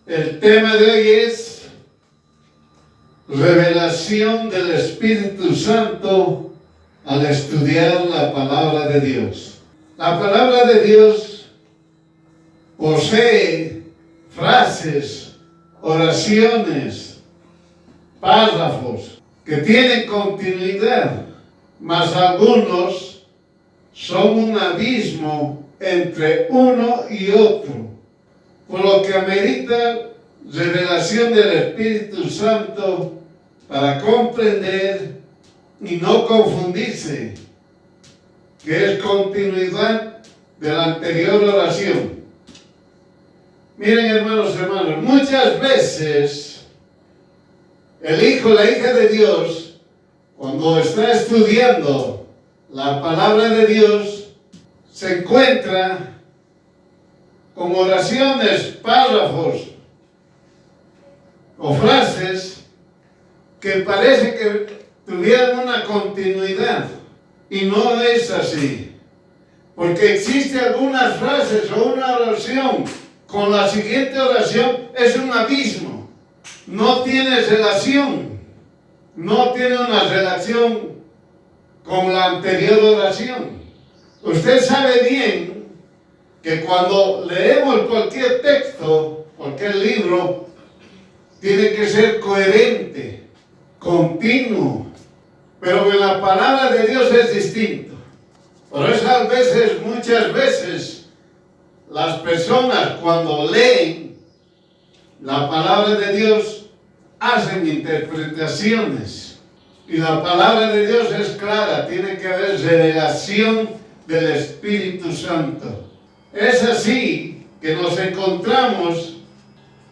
El tema de hoy es revelación del Espíritu Santo al estudiar la palabra de Dios. La palabra de Dios posee frases, oraciones, párrafos que tienen continuidad, mas algunos son un abismo entre uno y otro, por lo que amerita revelación del Espíritu Santo para comprender y no confundirse, que es continuidad de la anterior oración. Miren, hermanos, muchas veces el hijo, la hija de Dios, cuando está estudiando la palabra de Dios, se encuentra con oraciones, párrafos o frases que parece que tuvieran una continuidad, y no es así, porque existen algunas frases o una oración con la siguiente oración es un abismo, no tiene relación, no tiene una relación con la anterior oración. Usted sabe bien que cuando leemos cualquier texto, cualquier libro, tiene que ser coherente, continuo, pero en la palabra de Dios es distinto. Por eso muchas veces, las personas cuando leen la palabra de Dios hacen interpretaciones, y la palabra de Dios es clara, tiene que haber revelación del Espíritu Santo. Es así que nos encontramos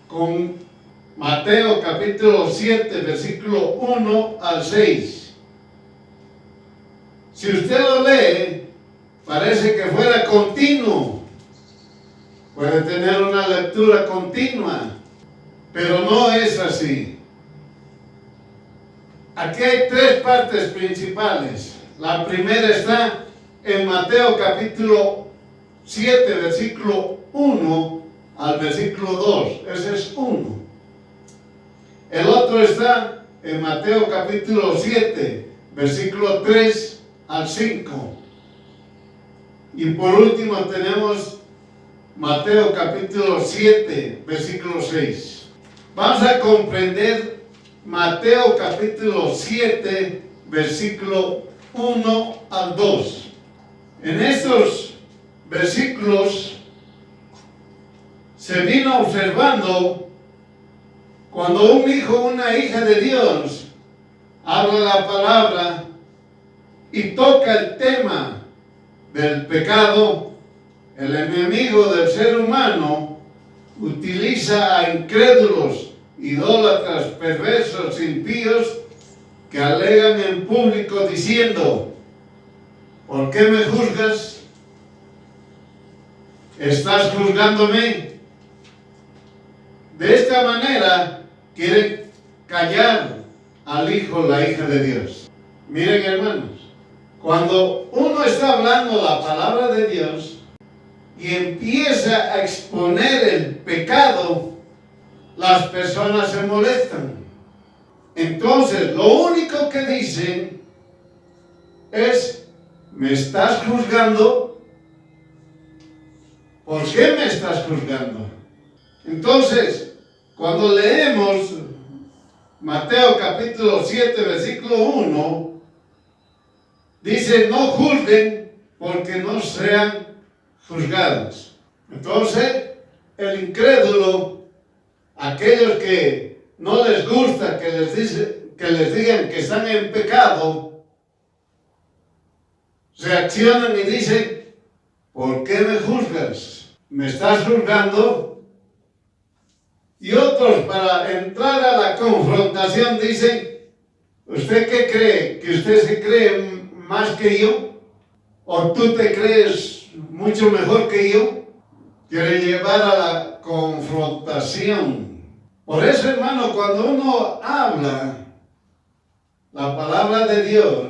con Mateo capítulo 7, versículo 1 al 6. Si usted lo lee, parece que fuera continuo. Puede tener una lectura continua, pero no es así. Aquí hay tres partes principales. La primera está en Mateo capítulo 7, versículo 1 al versículo 2. Ese es uno. El otro está en Mateo capítulo 7, versículo 3 al 5. Y por último tenemos Mateo capítulo 7, versículo 6. Vamos a comprender Mateo capítulo 7, versículo 1 al 2. En estos versículos se vino observando cuando un hijo o una hija de Dios habla la palabra y toca el tema del pecado, el enemigo del ser humano utiliza a incrédulos, idólatras, perversos, impíos, que alegan en público diciendo: ¿por qué me juzgas? ¿Estás juzgándome? De esta manera quieren callar al hijo o la hija de Dios. Miren, hermanos, cuando uno está hablando la palabra de Dios y empieza a exponer el pecado, las personas se molestan. Entonces, lo único que dicen es: ¿me estás juzgando? ¿Por qué me estás juzgando? Entonces, cuando leemos Mateo capítulo 7, versículo 1, dice: no juzguen porque no sean juzgados. Entonces, el incrédulo, aquellos que no les gusta que les digan que están en pecado, reaccionan y dicen: ¿por qué me juzgas? ¿Me estás juzgando? Y otros, para entrar a la confrontación, dicen: ¿usted qué cree? ¿Que usted se cree más que yo? ¿O tú te crees mucho mejor que yo? Quiere llevar a la confrontación. Por eso, hermano, cuando uno habla la palabra de Dios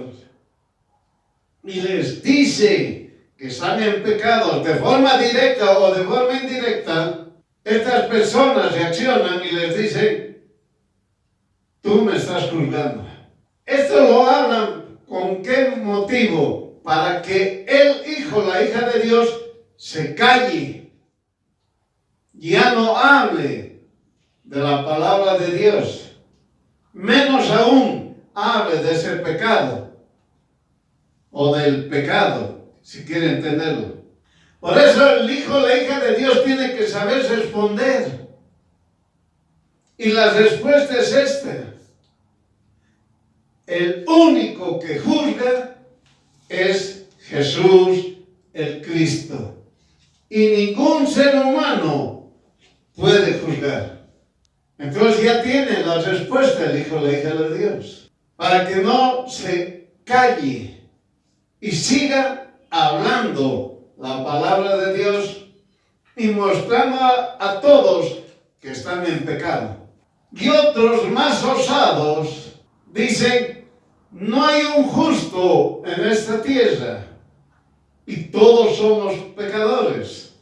y les dice que están en pecado de forma directa o de forma indirecta, estas personas reaccionan y les dicen, tú me estás juzgando. Esto lo hablan con qué motivo, para que el hijo, la hija de Dios, se calle, ya no hable de la palabra de Dios, menos aún hable de ese pecado o del pecado, si quiere entenderlo. Por eso el hijo, la hija de Dios tiene que saber responder. Y la respuesta es esta. El único que juzga es Jesús el Cristo. Y ningún ser humano puede juzgar. Entonces ya tiene la respuesta el hijo, la hija de Dios. Para que no se calle y siga hablando la palabra de Dios y mostrando a todos que están en pecado. Y otros más osados dicen, no hay un justo en esta tierra y todos somos pecadores.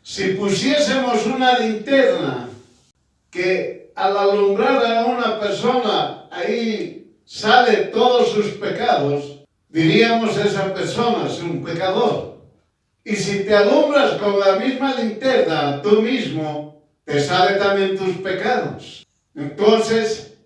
Si pusiésemos una linterna que al alumbrar a una persona ahí sale todos sus pecados, diríamos esa persona es un pecador. Y si te alumbras con la misma linterna tú mismo, te salen también tus pecados. Entonces,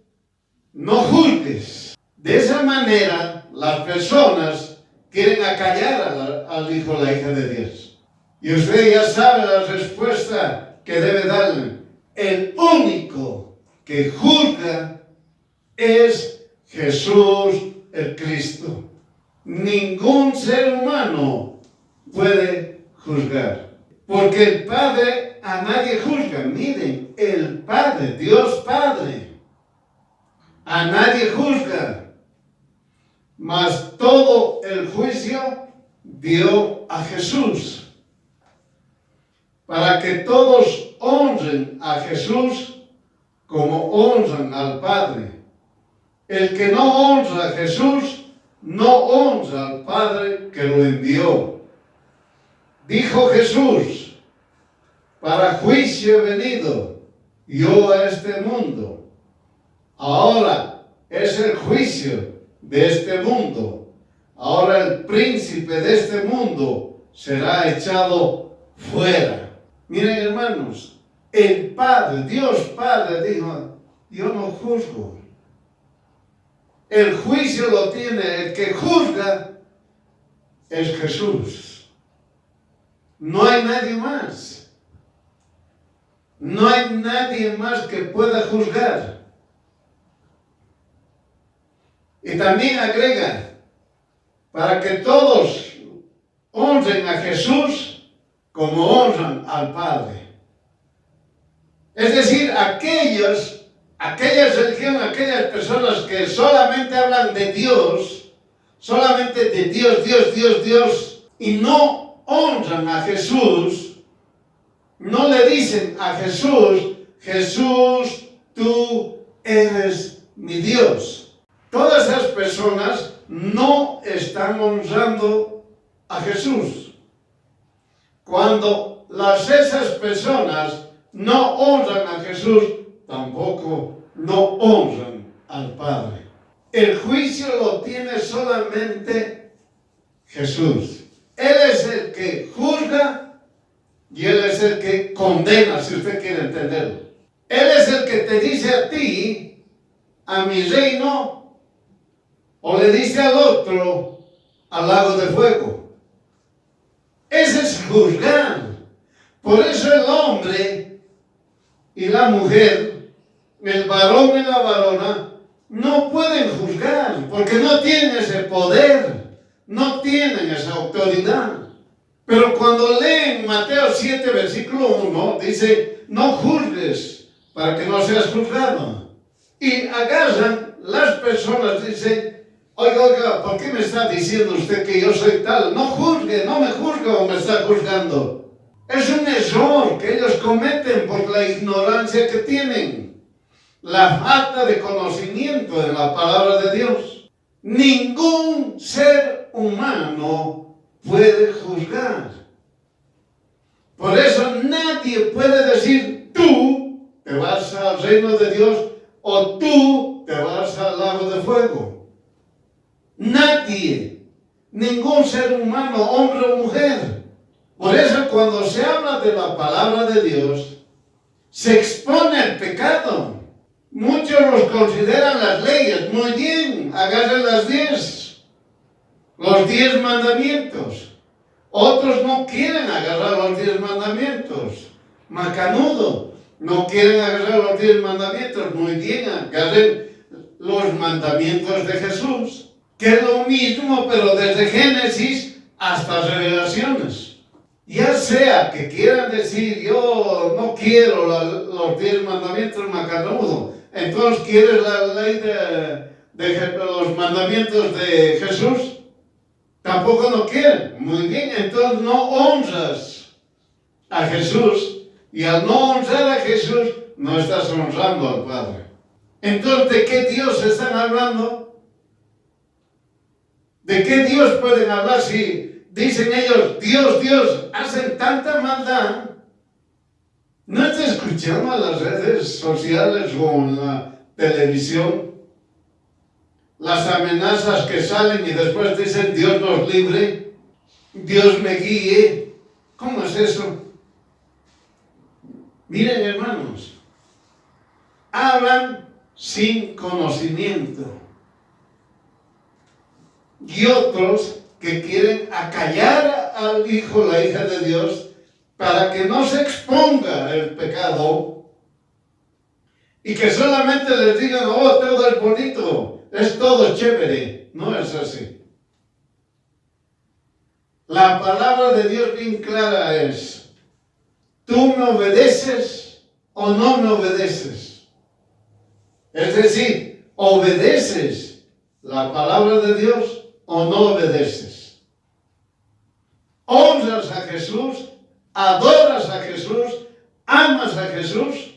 no juzgues. De esa manera, las personas quieren acallar al hijo o la hija de Dios. Y usted ya sabe la respuesta que debe darle. El único que juzga es Jesús el Cristo. Ningún ser humano puede juzgar. Porque el Padre a nadie juzga. Miren, el Padre, Dios Padre, a nadie juzga. Mas todo el juicio dio a Jesús. Para que todos honren a Jesús como honran al Padre. El que no honra a Jesús, no honra al Padre que lo envió. Dijo Jesús, para juicio he venido yo a este mundo. Ahora es el juicio de este mundo. Ahora el príncipe de este mundo será echado fuera. Miren, hermanos, el Padre, Dios Padre dijo, yo no juzgo. El juicio lo tiene, el que juzga es Jesús. No hay nadie más. No hay nadie más que pueda juzgar. Y también agrega, para que todos honren a Jesús como honran al Padre. Es decir, aquellas religiones, aquellas personas que solamente hablan de Dios, solamente de Dios, y no honran a Jesús, no le dicen a Jesús, Jesús, tú eres mi Dios. Todas esas personas no están honrando a Jesús. Cuando esas personas no honran a Jesús, tampoco no honran al Padre. El juicio lo tiene solamente Jesús. Él es el que juzga y Él es el que condena, si usted quiere entenderlo. Él es el que te dice a ti, a mi reino, o le dice al otro, al lago de fuego. Ese es juzgar. Por eso el hombre y la mujer, el varón y la varona, no pueden juzgar, porque no tienen ese poder, no tienen esa autoridad. Pero cuando leen Mateo 7, versículo 1, dice, no juzgues para que no seas juzgado. Y agarran las personas, dicen, oiga, ¿por qué me está diciendo usted que yo soy tal? No juzgue, no me juzgue o me está juzgando. Es un error que ellos cometen por la ignorancia que tienen, la falta de conocimiento de la palabra de Dios. Ningún ser humano puede juzgar. Por eso nadie puede decir tú te vas al reino de Dios o tú te vas al lago de fuego. Nadie, ningún ser humano, hombre o mujer. Por eso cuando se habla de la palabra de Dios, se expone el pecado. Muchos los consideran las leyes. Muy bien, agarren los 10 mandamientos. Otros no quieren agarrar los 10 mandamientos. Macanudo, no quieren agarrar los 10 mandamientos. Muy bien, agarren los mandamientos de Jesús, que es lo mismo, pero desde Génesis hasta Revelaciones. Ya sea que quieran decir, yo no quiero los 10 mandamientos macanudo, entonces quieres la ley de los mandamientos de Jesús. Tampoco no quieren. Muy bien, entonces no honras a Jesús. Y al no honrar a Jesús, no estás honrando al Padre. Entonces, ¿de qué Dios están hablando? ¿De qué Dios pueden hablar si dicen ellos, Dios, hacen tanta maldad? ¿No está escuchando en las redes sociales o en la televisión las amenazas que salen y después dicen Dios nos libre, Dios me guíe? ¿Cómo es eso? Miren, hermanos, hablan sin conocimiento. Y otros que quieren acallar al hijo, la hija de Dios, para que no se exponga el pecado y que solamente les digan, oh, todo es bonito, es todo chévere. No es así. La palabra de Dios bien clara es, ¿tú me obedeces o no me obedeces? Es decir, ¿obedeces la palabra de Dios o no obedeces? ¿Honras a Jesús? ¿Adoras a Jesús? ¿Amas a Jesús?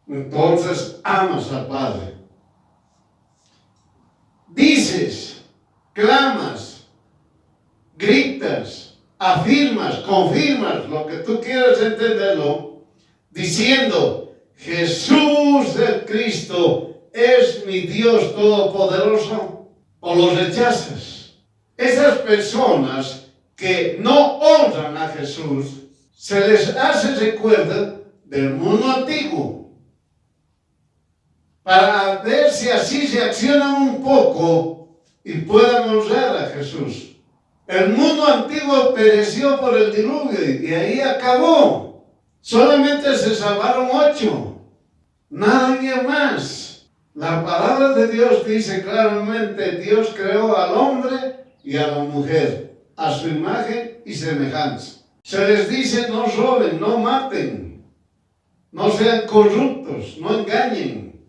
Entonces amas al Padre. Dices, clamas, gritas, afirmas, confirmas lo que tú quieras entenderlo, diciendo, Jesús el Cristo es mi Dios todopoderoso, o lo rechazas. Esas personas que no honran a Jesús, se les hace recuerdo del mundo antiguo, para ver si así se accionan un poco y puedan honrar a Jesús. El mundo antiguo pereció por el diluvio y ahí acabó. Solamente se salvaron 8. Nadie más. La palabra de Dios dice claramente, Dios creó al hombre y a la mujer, a su imagen y semejanza. Se les dice, no roben, no maten, no sean corruptos, no engañen,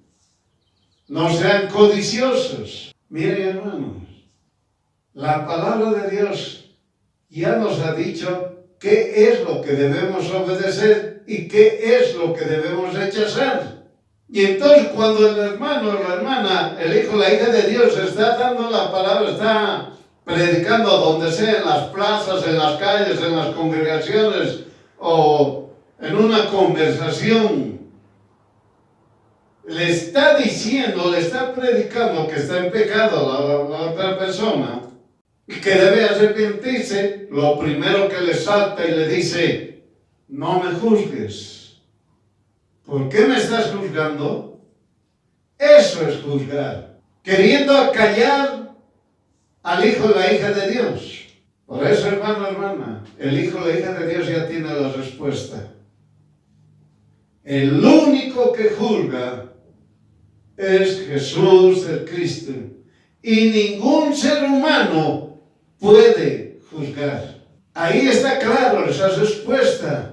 no sean codiciosos. Miren, hermanos, la palabra de Dios ya nos ha dicho qué es lo que debemos obedecer y qué es lo que debemos rechazar. Y entonces cuando el hermano, la hermana, el hijo, la hija de Dios está dando la palabra, está predicando donde sea, en las plazas, en las calles, en las congregaciones o en una conversación, le está diciendo, le está predicando que está en pecado la otra persona y que debe arrepentirse, lo primero que le salta y le dice, no me juzgues. ¿Por qué me estás juzgando? Eso es juzgar, queriendo acallar al hijo o la hija de Dios. Por eso, hermano, hermana, el hijo o la hija de Dios ya tiene la respuesta. El único que juzga es Jesús el Cristo. Y ningún ser humano puede juzgar. Ahí está claro esa respuesta.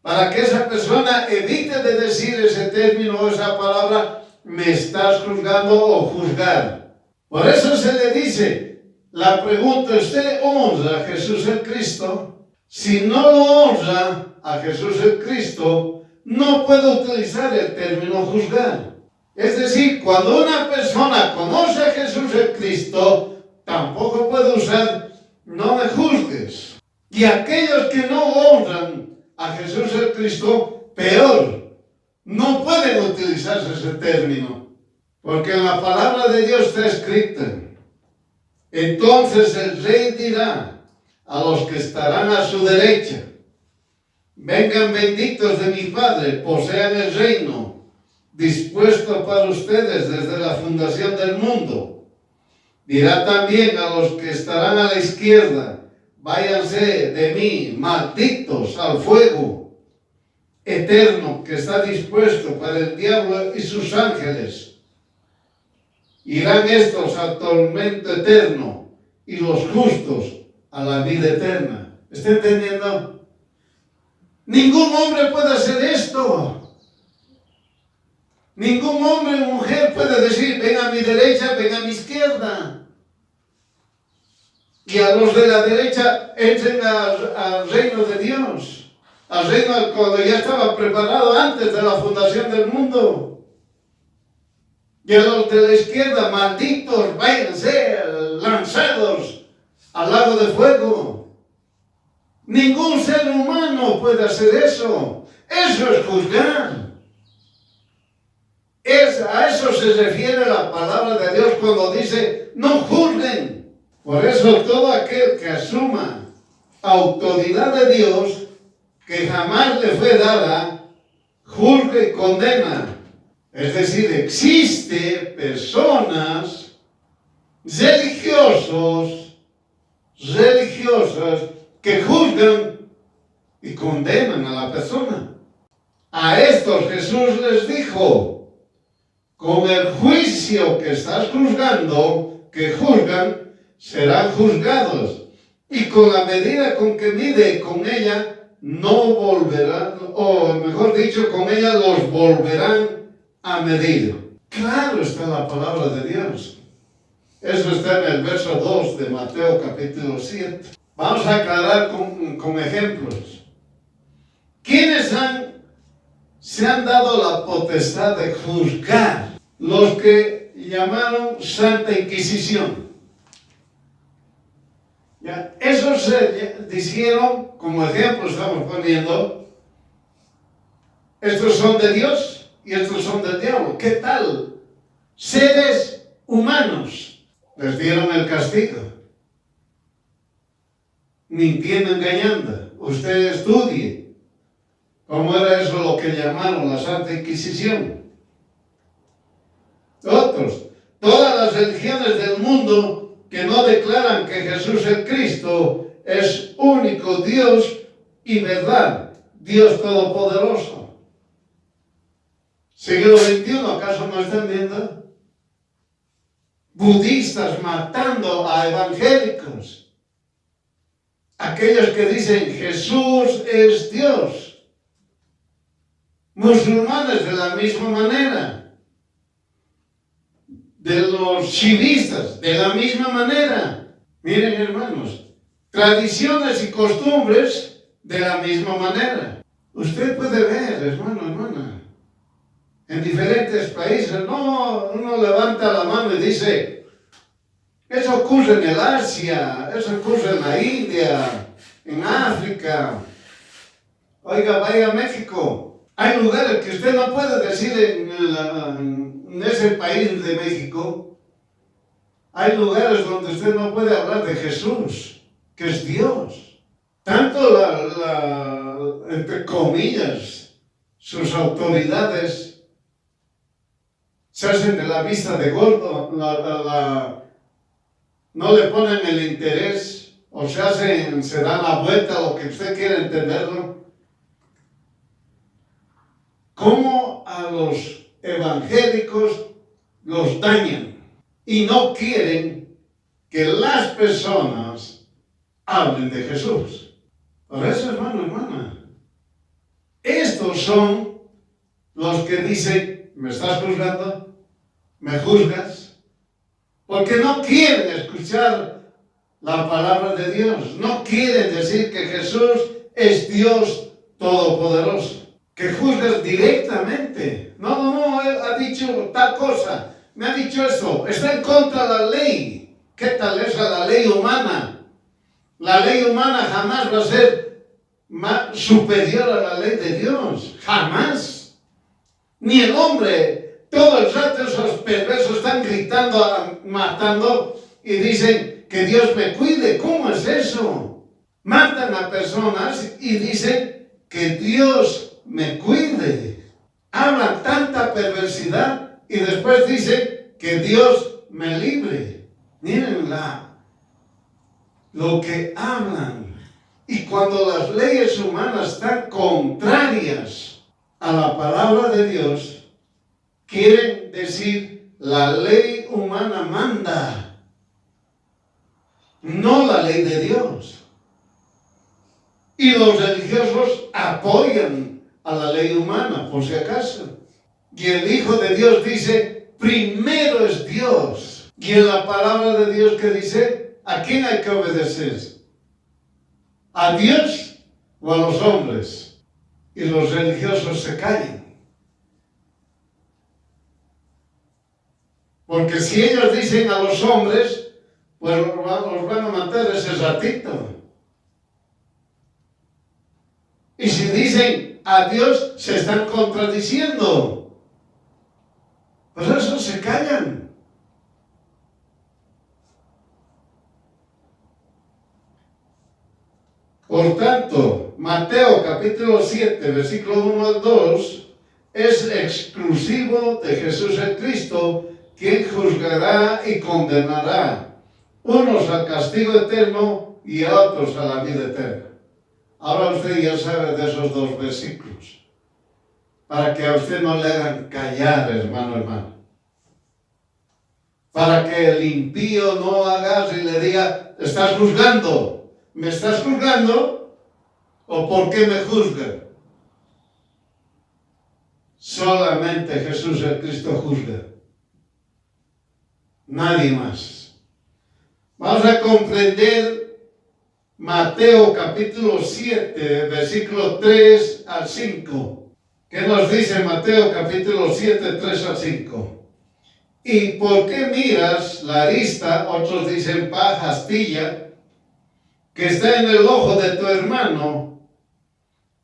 Para que esa persona evite de decir ese término o esa palabra, me estás juzgando o juzgar. Por eso se le dice, la pregunta, ¿usted honra a Jesús el Cristo? Si no lo honra a Jesús el Cristo, no puede utilizar el término juzgar. Es decir, cuando una persona conoce a Jesús el Cristo, tampoco puede usar, no me juzgues. Y aquellos que no honran a Jesús el Cristo, peor. No pueden utilizarse ese término, porque en la palabra de Dios está escrito: entonces el rey dirá a los que estarán a su derecha: vengan benditos de mi Padre, posean el reino dispuesto para ustedes desde la fundación del mundo. Dirá también a los que estarán a la izquierda: váyanse de mí, malditos, al fuego eterno que está dispuesto para el diablo y sus ángeles. Irán estos al tormento eterno y los justos a la vida eterna. ¿Está entendiendo? Ningún hombre puede hacer esto. Ningún hombre o mujer puede decir: ven a mi derecha, ven a mi izquierda. Y a los de la derecha entren al reino de Dios. Al reino cuando ya estaba preparado antes de la fundación del mundo. Y a los de la izquierda: malditos, váyanse, lanzados al lago de fuego. Ningún ser humano puede hacer eso. Eso es juzgar. A eso se refiere la palabra de Dios cuando dice: no juzguen. Por eso todo aquel que asuma autoridad de Dios, que jamás le fue dada, juzga y condena. Es decir, existe personas religiosas que juzgan y condenan a la persona. A estos Jesús les dijo: con el juicio que estás juzgando, que juzgan, serán juzgados. Y con la medida con que mide, con ella no volverán, o mejor dicho, con ella los volverán a medir. Claro está la palabra de Dios. Eso está en el verso 2 de Mateo capítulo 7. Vamos a aclarar con ejemplos. ¿Quiénes se han dado la potestad de juzgar? Los que llamaron Santa Inquisición. ¿Ya? Esos se dijeron, como ejemplo estamos poniendo: estos son de Dios y estos son del diablo. ¿Qué tal? Seres humanos. Les dieron el castigo. Mintiendo, engañando. Usted estudie cómo era eso lo que llamaron la Santa Inquisición. Otros, todas las religiones del mundo que no declaran que Jesús el Cristo es único Dios y verdad, Dios Todopoderoso. Siglo XXI, ¿acaso no están viendo? Budistas matando a evangélicos. Aquellos que dicen Jesús es Dios. Musulmanes de la misma manera. De los chivistas, de la misma manera. Miren, hermanos, tradiciones y costumbres de la misma manera. Usted puede ver, hermana, en diferentes países, uno levanta la mano y dice: eso ocurre en el Asia, eso ocurre en la India, en África. Oiga, vaya a México. Hay lugares que usted no puede decir en ese país de México. Hay lugares donde usted no puede hablar de Jesús, que es Dios. Tanto entre comillas, sus autoridades se hacen de la vista de gordo, no le ponen el interés, o se dan la vuelta a lo que usted quiere entenderlo. ¿Cómo a los evangélicos los dañan y no quieren que las personas hablen de Jesús? Por eso, hermana, estos son los que dicen: ¿me estás juzgando? ¿Me juzgas? Porque no quieren escuchar la palabra de Dios. No quieren decir que Jesús es Dios Todopoderoso. Que juzgas directamente. No, él ha dicho tal cosa. Me ha dicho esto. Está en contra de la ley. ¿Qué tal es la ley humana? La ley humana jamás va a ser superior a la ley de Dios. Jamás. Ni el hombre. Todo el rato esos perversos están gritando, matando y dicen que Dios me cuide. ¿Cómo es eso? Matan a personas y dicen que Dios me cuide. Hablan tanta perversidad y después dicen que Dios me libre. Miren lo que hablan. Y cuando las leyes humanas están contrarias a la palabra de Dios, quieren decir la ley humana manda, no la ley de Dios. Y los religiosos apoyan a la ley humana, por si acaso. Y el Hijo de Dios dice, primero es Dios. Y en la palabra de Dios que dice, ¿a quién hay que obedecer? ¿A Dios o a los hombres? Y los religiosos se callan. Porque si ellos dicen a los hombres, pues los van a matar ese ratito. Y si dicen a Dios, se están contradiciendo. Pues eso se callan. Por tanto, Mateo capítulo 7, versículo 1 al 2, es exclusivo de Jesús el Cristo, quien juzgará y condenará, unos al castigo eterno y a otros a la vida eterna. Ahora usted ya sabe de esos dos versículos, para que a usted no le hagan callar, hermano. Para que el impío no haga y le diga, ¿estás juzgando? ¿Me estás juzgando? ¿O por qué me juzga? Solamente Jesús el Cristo juzga. Nadie más. Vamos a comprender Mateo capítulo 7, versículo 3 al 5. ¿Qué nos dice Mateo capítulo 7, 3 al 5? ¿Y por qué miras la arista, otros dicen paja, astilla, que está en el ojo de tu hermano,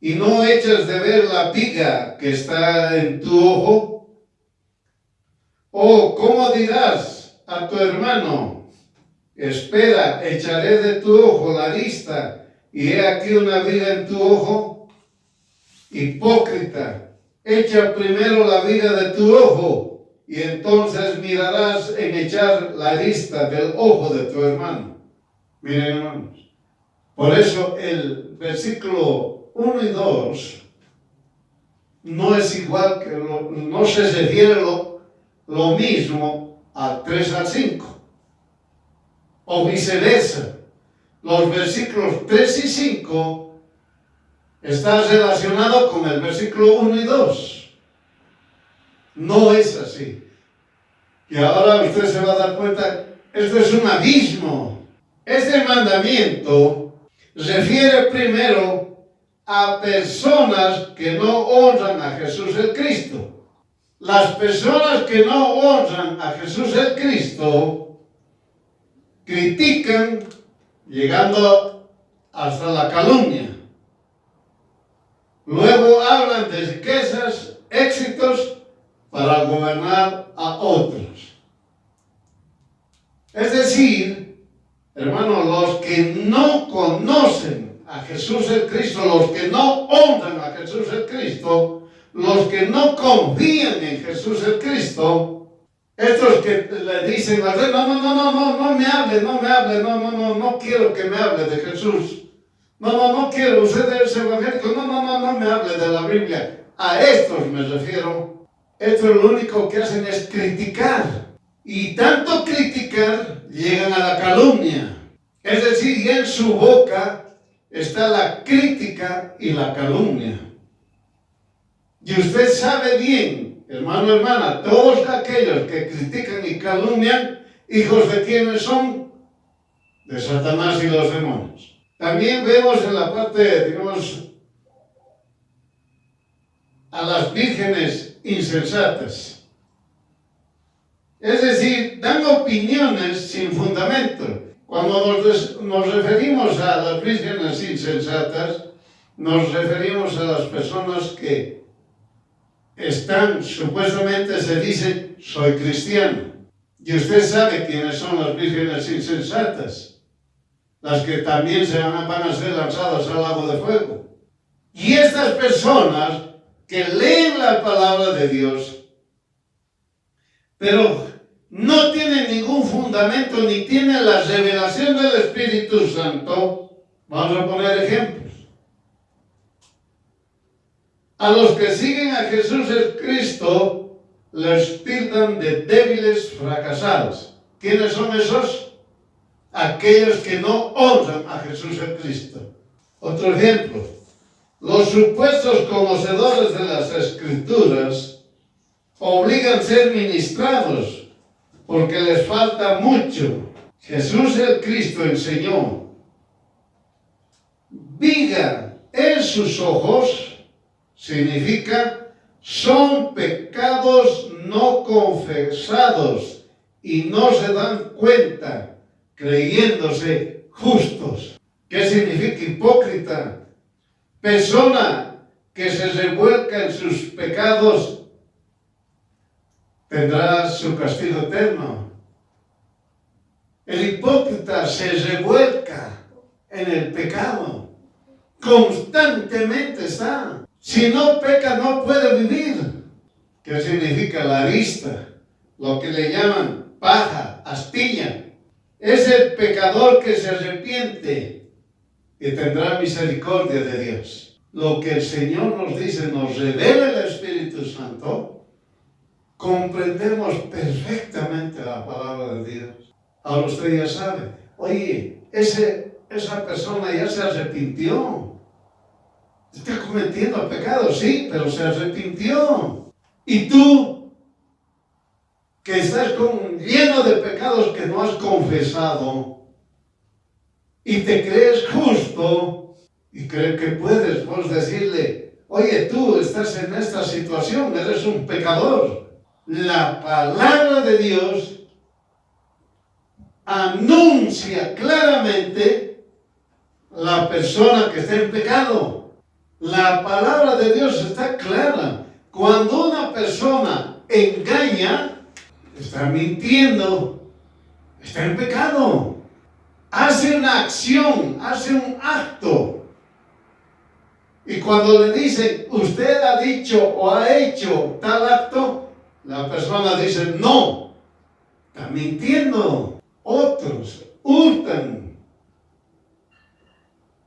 y no echas de ver la viga que está en tu ojo? ¿O cómo dirás a tu hermano, espera, echaré de tu ojo la arista, y he aquí una viga en tu ojo? Hipócrita, echa primero la viga de tu ojo, y entonces mirarás en echar la arista del ojo de tu hermano. Miren, hermanos, por eso el versículo 1 y 2 no es igual que no se refiere lo mismo al 3 al 5. O viceversa. Los versículos 3 y 5 están relacionados con el versículo 1 y 2. No es así. Y ahora usted se va a dar cuenta, esto es un abismo. Este mandamiento refiere primero a personas que no honran a Jesús el Cristo. Las personas que no honran a Jesús el Cristo critican, llegando hasta la calumnia. Luego hablan de riquezas, éxitos para gobernar a otros. Es decir, hermanos, los que no conocen a Jesús el Cristo, los que no honran a Jesús el Cristo, los que no confían en Jesús el Cristo, estos que le dicen al rey, no me hable, no quiero que me hable de Jesús. No quiero, usted es evangélico, no me hable de la Biblia. A estos me refiero. Estos lo único que hacen es criticar. Y tanto criticar, llegan a la calumnia. Es decir, en su boca está la crítica y la calumnia. Y usted sabe bien, hermano, hermana, todos aquellos que critican y calumnian, hijos de quienes son, de Satanás y los demonios. También vemos en la parte, digamos, a las vírgenes insensatas. Es decir, dan opiniones sin fundamento. Cuando nos referimos a las vírgenes insensatas, nos referimos a las personas que están, supuestamente se dice, soy cristiano. Y usted sabe quiénes son las vírgenes insensatas, las que también van a ser lanzadas al lago de fuego. Y estas personas que leen la palabra de Dios, pero no tienen ningún fundamento ni tienen la revelación del Espíritu Santo, vamos a poner ejemplos. A los que siguen a Jesús el Cristo, les tildan de débiles fracasados. ¿Quiénes son esos? Aquellos que no honran a Jesús el Cristo. Otro ejemplo, los supuestos conocedores de las Escrituras obligan a ser ministrados porque les falta mucho. Jesús el Cristo enseñó, viga en sus ojos, significa son pecados no confesados y no se dan cuenta, creyéndose justos. ¿Qué significa hipócrita? Persona que se revuelca en sus pecados tendrá su castigo eterno. El hipócrita se revuelca en el pecado. Constantemente está. Si no peca, no puede vivir. ¿Qué significa la arista? Lo que le llaman paja, astilla. Es el pecador que se arrepiente y tendrá misericordia de Dios. Lo que el Señor nos dice, nos revela el Espíritu Santo, comprendemos perfectamente la palabra de Dios. Ahora usted ya sabe, oye, esa persona ya se arrepintió. Está cometiendo pecado, sí, pero se arrepintió. Y tú, que estás lleno de pecados que no has confesado, y te crees justo, y crees que puedes vos decirle, oye, tú estás en esta situación, eres un pecador. La palabra de Dios anuncia claramente la persona que está en pecado. La palabra de Dios está clara. Cuando una persona engaña, está mintiendo, está en pecado. Hace una acción, hace un acto. Y cuando le dicen, usted ha dicho o ha hecho tal acto, la persona dice, no, está mintiendo. Otros hurtan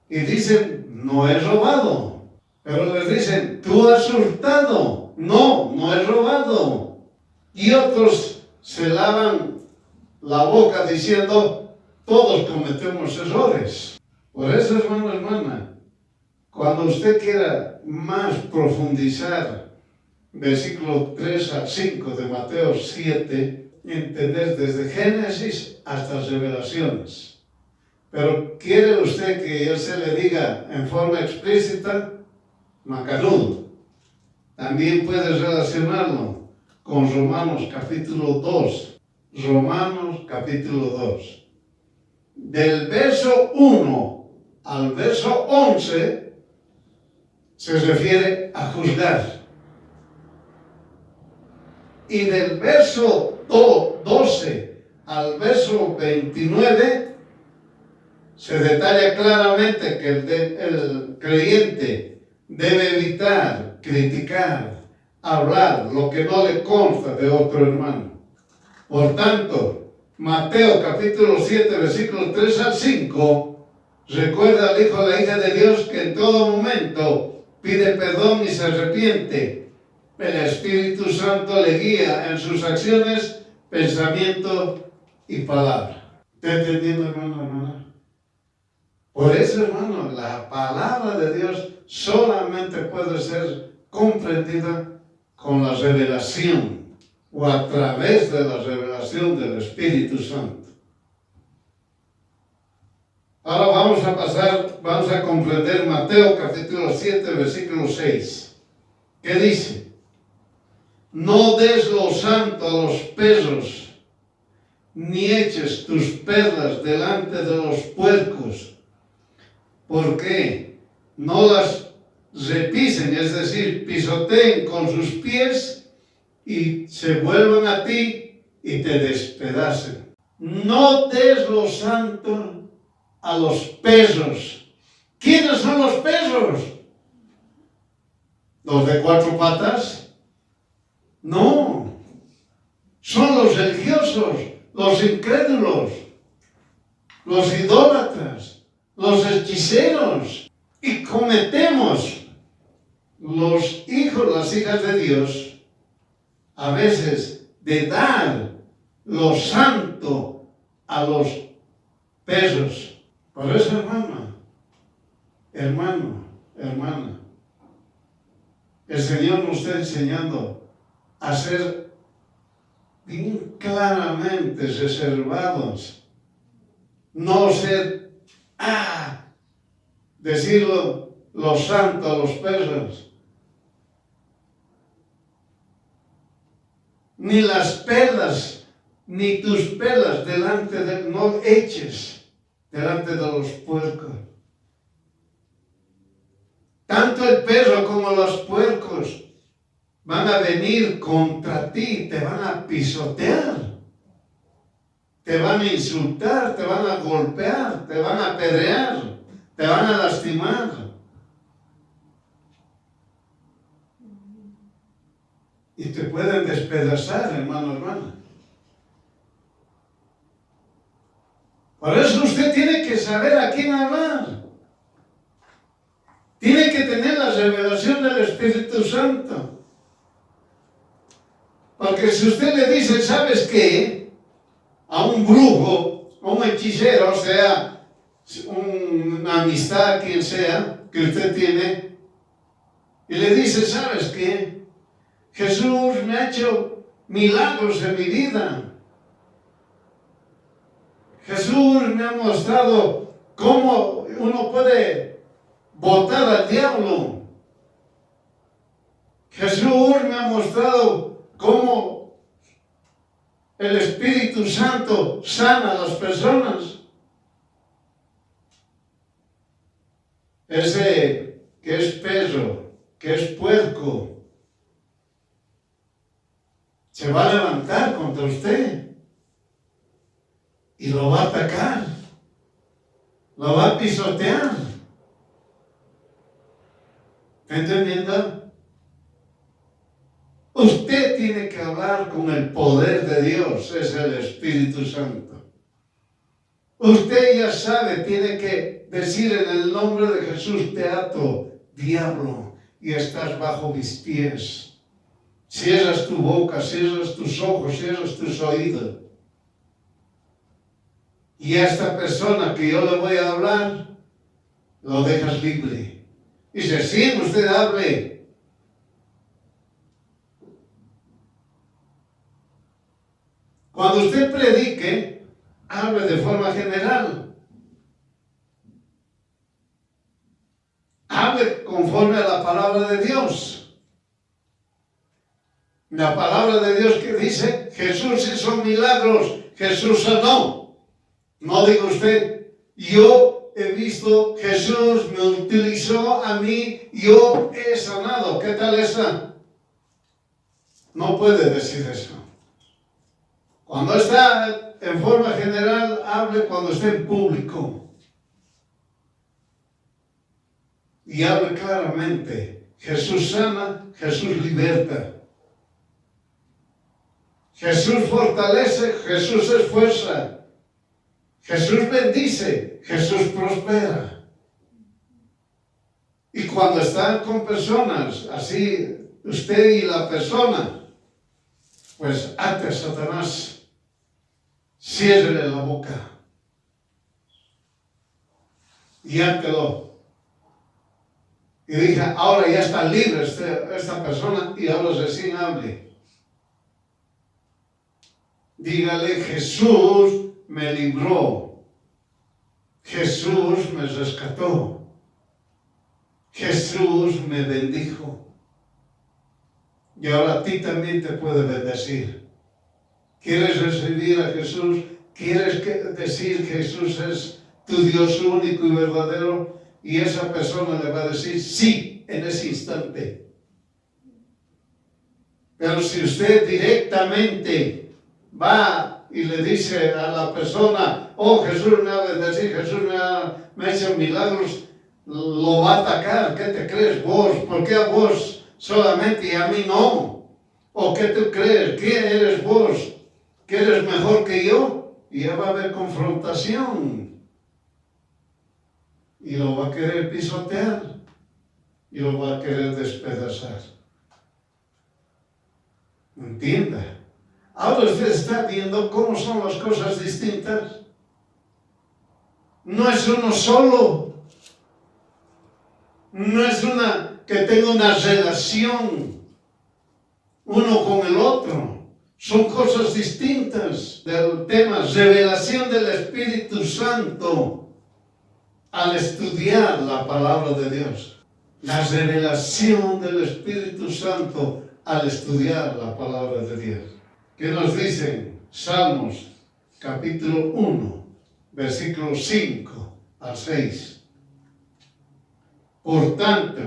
y dicen, no he robado. Pero les dicen, tú has hurtado. No, no he robado. Y otros se lavan la boca diciendo, todos cometemos errores. Por eso, hermano, hermana, cuando usted quiera más profundizar, versículo 3 al 5 de Mateo 7, entender desde Génesis hasta Revelaciones. Pero ¿quiere usted que yo se le diga en forma explícita? Macanudo. También puedes relacionarlo con Romanos capítulo 2. Romanos capítulo 2. Del verso 1 al verso 11 se refiere a juzgar. Y del verso 12 al verso 29 se detalla claramente que el creyente debe evitar, criticar, hablar lo que no le consta de otro hermano. Por tanto, Mateo capítulo 7, versículos 3 al 5, recuerda al hijo o la hija de Dios que en todo momento pide perdón y se arrepiente. El Espíritu Santo le guía en sus acciones, pensamiento y palabra. ¿Está entendiendo, hermano, hermana? Por eso, hermano, la palabra de Dios solamente puede ser comprendida con la revelación o a través de la revelación del Espíritu Santo. Ahora vamos a comprender Mateo capítulo 7, versículo 6. ¿Qué dice? No des lo santo a los perros, ni eches tus perlas delante de los puercos, porque no las repisen, es decir, pisoteen con sus pies y se vuelvan a ti y te despedacen. No des lo santo a los perros. ¿Quiénes son los perros? ¿Los de cuatro patas? No, son los religiosos, los incrédulos, los idólatras, los hechiceros. Y cometemos los hijos, las hijas de Dios, a veces de dar lo santo a los perros. Por eso, hermana, el Señor nos está enseñando a ser bien claramente reservados, no ser, decirlo lo santo a los perros, ni las perlas, ni tus perlas no eches delante de los puercos. Tanto el perro como los puercos van a venir contra ti, te van a pisotear, te van a insultar, te van a golpear, te van a apedrear, te van a lastimar. Y te pueden despedazar, hermana. Por eso usted tiene que saber a quién hablar. Tiene que tener la revelación del Espíritu Santo. Porque si usted le dice, ¿sabes qué? A un brujo, a un hechicero, o sea, una amistad, quien sea, que usted tiene, y le dice, ¿sabes qué? Jesús me ha hecho milagros en mi vida. Jesús me ha mostrado cómo uno puede botar al diablo. Jesús me ha mostrado cómo el Espíritu Santo sana a las personas. Ese que es perro, que es puerco, se va a levantar contra usted y lo va a atacar, lo va a pisotear. ¿Está entendiendo? Usted tiene que hablar con el poder de Dios, es el Espíritu Santo. Usted ya sabe, tiene que decir en el nombre de Jesús, te ato, diablo, y estás bajo mis pies. Cierras tu boca, cierras tus ojos, cierras tus oídos. Y a esta persona que yo le voy a hablar, lo dejas libre. Y dice, sí, usted hable. Cuando usted predique, hable de forma general. Hable conforme a la palabra de Dios. La palabra de Dios que dice, Jesús hizo milagros, Jesús sanó. No diga usted, yo he visto, Jesús me utilizó a mí, yo he sanado. ¿Qué tal está? No puede decir eso. Cuando está en forma general, hable cuando esté en público. Y hable claramente. Jesús sana, Jesús liberta. Jesús fortalece, Jesús es fuerza. Jesús bendice, Jesús prospera. Y cuando están con personas, así usted y la persona, pues ate a Satanás, ciérrele la boca y átelo. Y dije, ahora ya está libre esta persona y ahora recién hable. Dígale, Jesús me libró, Jesús me rescató, Jesús me bendijo. Y ahora a ti también te puede bendecir. ¿Quieres recibir a Jesús? ¿Quieres decir que Jesús es tu Dios único y verdadero? Y esa persona le va a decir sí en ese instante. Pero si usted directamente va y le dice a la persona, oh, Jesús me ha bendecido, Jesús me ha hecho milagros, lo va a atacar. ¿Qué te crees vos? ¿Por qué a vos solamente y a mí no? ¿O qué tú crees? ¿Quién eres vos? ¿Que eres mejor que yo? Y ya va a haber confrontación. Y lo va a querer pisotear. Y lo va a querer despedazar. ¿Entienda? Ahora usted está viendo cómo son las cosas distintas. No es uno solo. No es que tenga una relación uno con el otro. Son cosas distintas del tema revelación del Espíritu Santo al estudiar la palabra de Dios. La revelación del Espíritu Santo al estudiar la palabra de Dios. ¿Qué nos dicen? Salmos capítulo 1, versículos 5 al 6. Por tanto,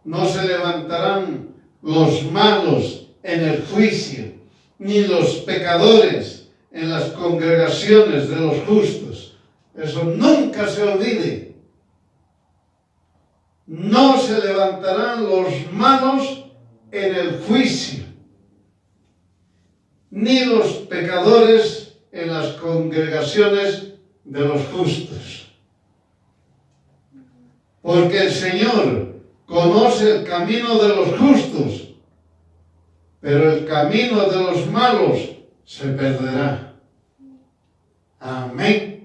no se levantarán los malos en el juicio, ni los pecadores en las congregaciones de los justos. Eso nunca se olvide. No se levantarán los malos en el juicio, ni los pecadores en las congregaciones de los justos. Porque el Señor conoce el camino de los justos, pero el camino de los malos se perderá. Amén.